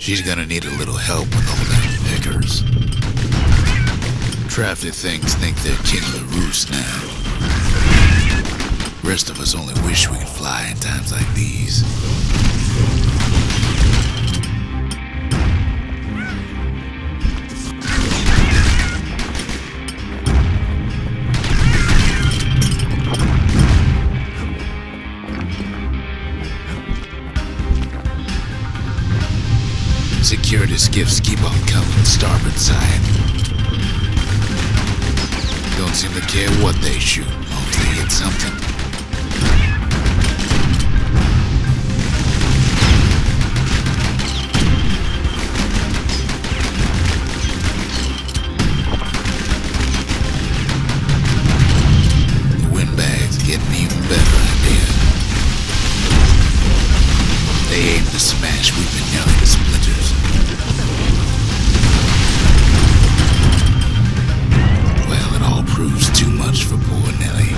She's gonna need a little help with all them pickers. Crafty things think they're king of the roost now. Rest of us only wish we could fly in times like these. Security skiffs keep on coming starboard side. Don't seem to care what they shoot, long as they hit something. The windbag's getting even better idea. They aim to smash Weeping Nelly to splinters. Well, it all proves too much for poor Nelly.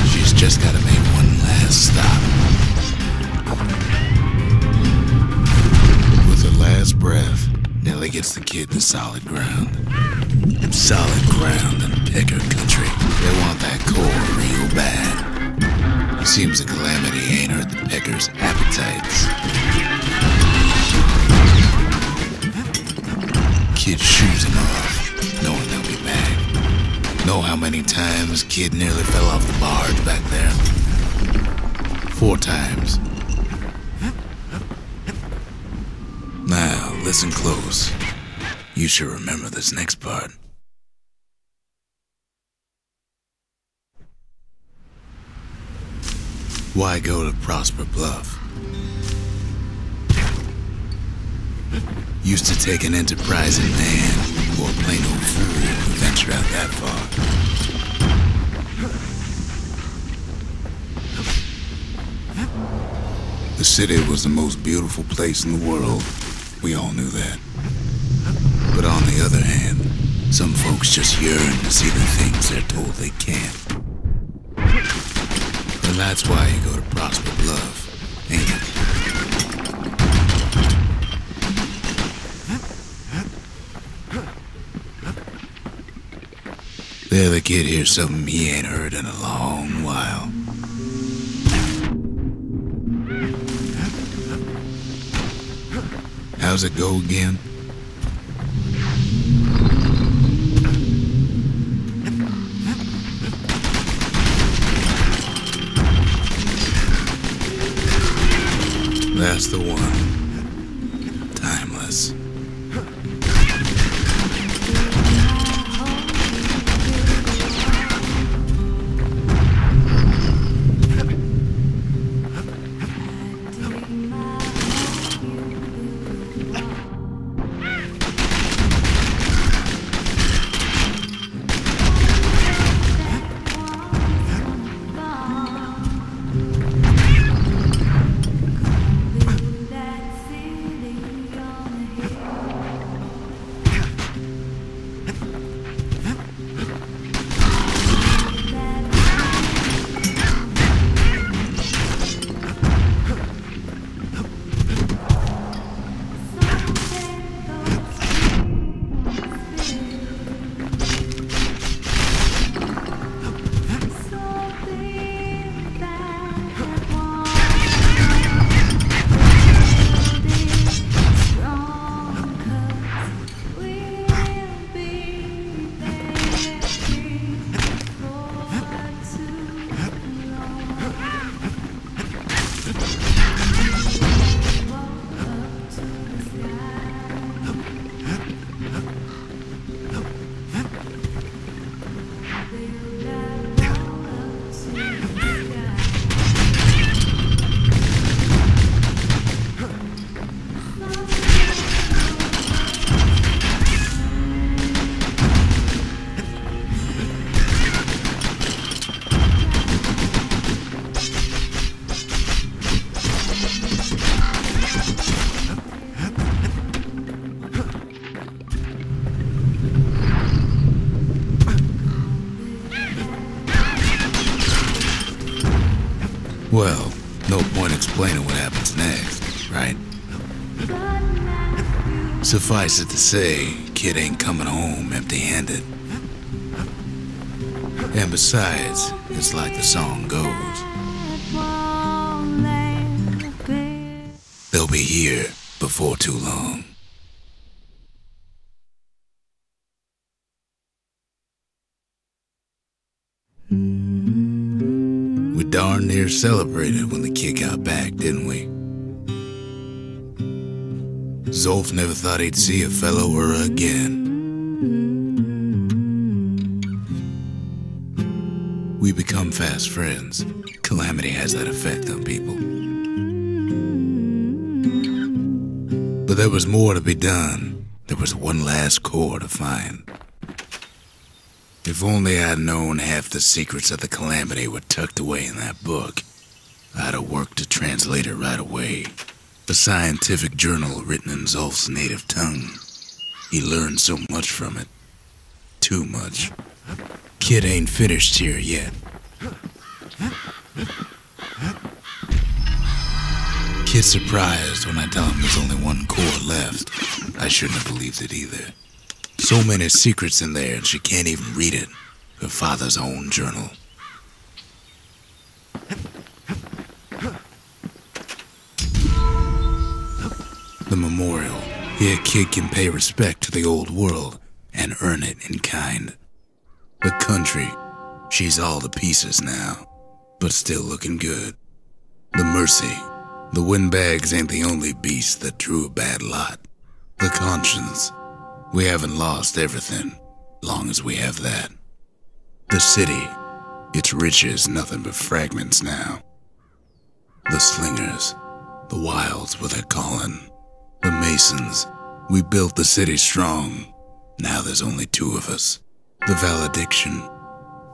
She's just gotta make one last stop. With her last breath, Nelly gets the kid to solid ground. Solid ground in picker country. They want that core real bad. It seems the calamity ain't hurt the pickers' appetites. Kid shoes him off, knowing they'll be back. Know how many times Kid nearly fell off the barge back there? 4 times. Now, listen close. You should remember this next part. Why go to Prosper Bluff? Used to take an enterprising man or a plain old fool to venture out that far. The city was the most beautiful place in the world. We all knew that. But on the other hand, some folks just yearn to see the things they're told they can't. And that's why you go to Prosper Bluff, ain't it? There the kid hears something he ain't heard in a long while. How's it go again? That's the one. Timeless. what's next, right? Suffice it to say, kid ain't coming home empty-handed. And besides, it's like the song goes. They'll be here before too long. We darn near celebrated when the kid got back, didn't we? Zolf never thought he'd see a fellow or again. We become fast friends. Calamity has that effect on people. But there was more to be done. There was one last core to find. If only I'd known half the secrets of the Calamity were tucked away in that book, I'd have worked to translate it right away. A scientific journal written in Zolf's native tongue. He learned so much from it. Too much. Kid ain't finished here yet. Kid's surprised when I tell him there's only one core left. I shouldn't have believed it either. So many secrets in there and she can't even read it. Her father's own journal. The memorial. Here kid can pay respect to the old world and earn it in kind. The country. She's all to pieces now, but still looking good. The mercy. The windbags ain't the only beast that drew a bad lot. The conscience. We haven't lost everything, long as we have that. The city. Its riches nothing but fragments now. The slingers. The wilds with their calling. The masons. We built the city strong. Now there's only two of us. The valediction.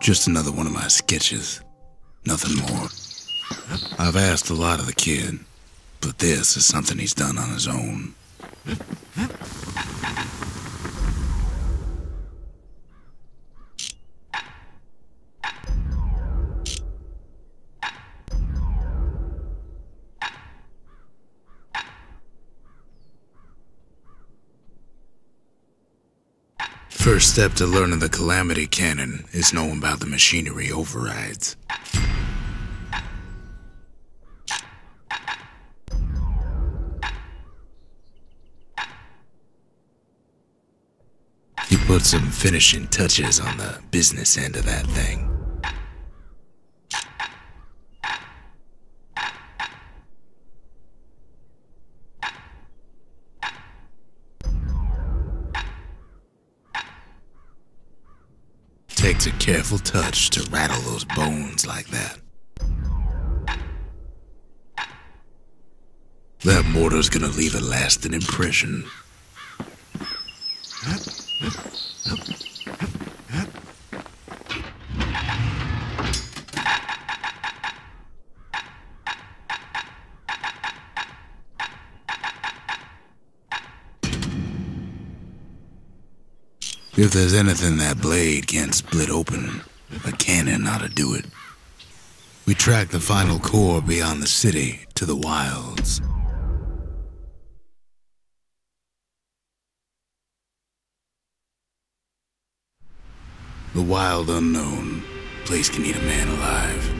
Just another one of my sketches. Nothing more. I've asked a lot of the kid, but this is something he's done on his own. First step to learning the Calamity canon is knowing about the machinery overrides. You put some finishing touches on the business end of that thing. Takes a careful touch to rattle those bones like that. That mortar's gonna leave a lasting impression. If there's anything that blade can't split open, a cannon ought to do it. We track the final core beyond the city to the wilds. The wild unknown. Place can eat a man alive.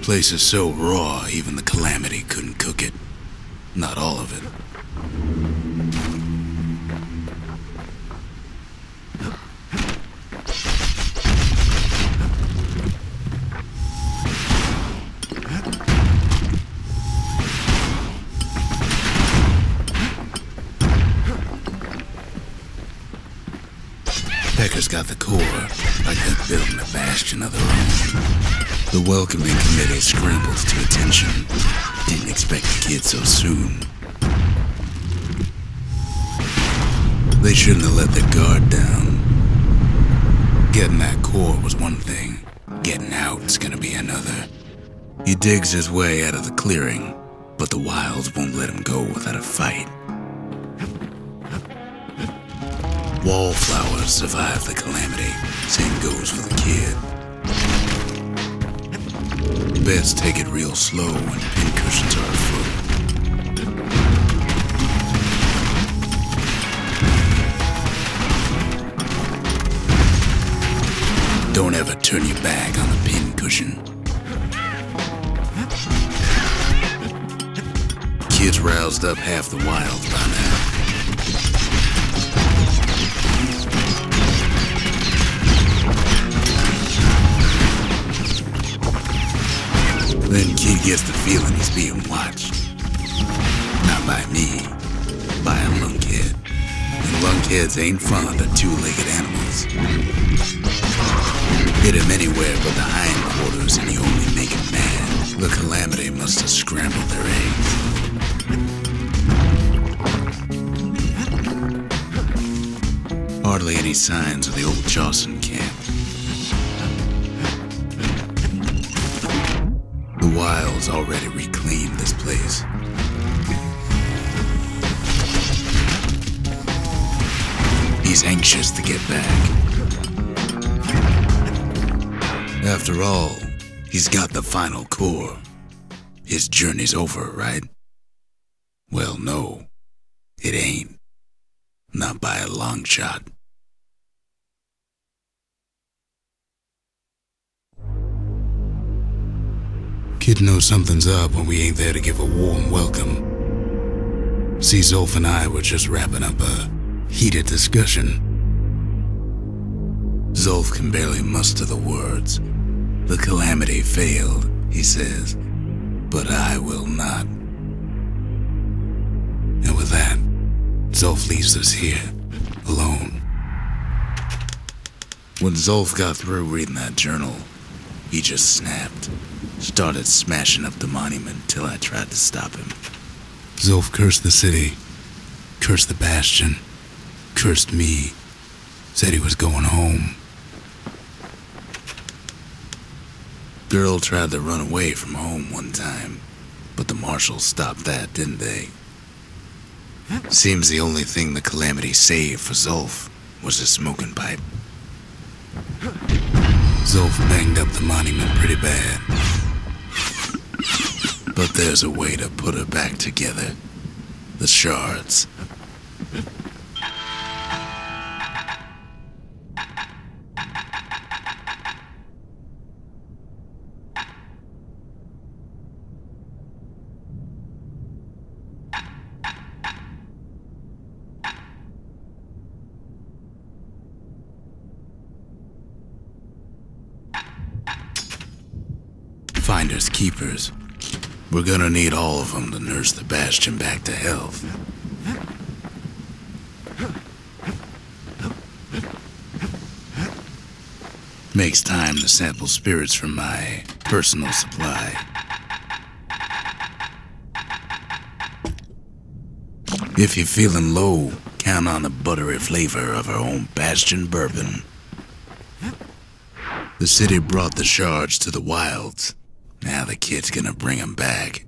Place is so raw, even the Calamity couldn't cook it. Not all of it. Pecker's got the core, like they're building a bastion of their own. The welcoming committee scrambles to attention. Didn't expect the kid so soon. They shouldn't have let their guard down. Getting that core was one thing. Getting out's gonna be another. He digs his way out of the clearing, but the wilds won't let him go without a fight. Wallflowers survive the Calamity. Same goes for the kid. Best take it real slow when pincushions are afoot. Don't ever turn your back on a pincushion. Kids roused up half the wilds by now. Then kid gets the feeling he's being watched. Not by me, by a lunkhead. And lunkheads ain't fond of two-legged animals. Hit him anywhere but the hindquarters and you only make him mad. The Calamity must have scrambled their eggs. Hardly any signs of the old Jawson camp. The wilds already reclaimed this place. He's anxious to get back. After all, he's got the final core. His journey's over, right? Well, no, it ain't. Not by a long shot. Kid knows something's up when we ain't there to give a warm welcome. See, Zolf and I were just wrapping up a heated discussion. Zolf can barely muster the words. The Calamity failed, he says, but I will not. And with that, Zolf leaves us here, alone. When Zolf got through reading that journal, he just snapped. Started smashing up the monument till I tried to stop him. Zolf cursed the city, cursed the Bastion, cursed me, said he was going home. Girl tried to run away from home one time, but the marshals stopped that, didn't they? Seems the only thing the Calamity saved for Zolf was a smoking pipe. Zolf banged up the monument pretty bad. But there's a way to put her back together. The shards. Finders keepers. We're gonna need all of them to nurse the Bastion back to health. Makes time to sample spirits from my personal supply. If you're feeling low, count on the buttery flavor of our own Bastion bourbon. The city brought the shards to the wilds. Now the kid's gonna bring them back.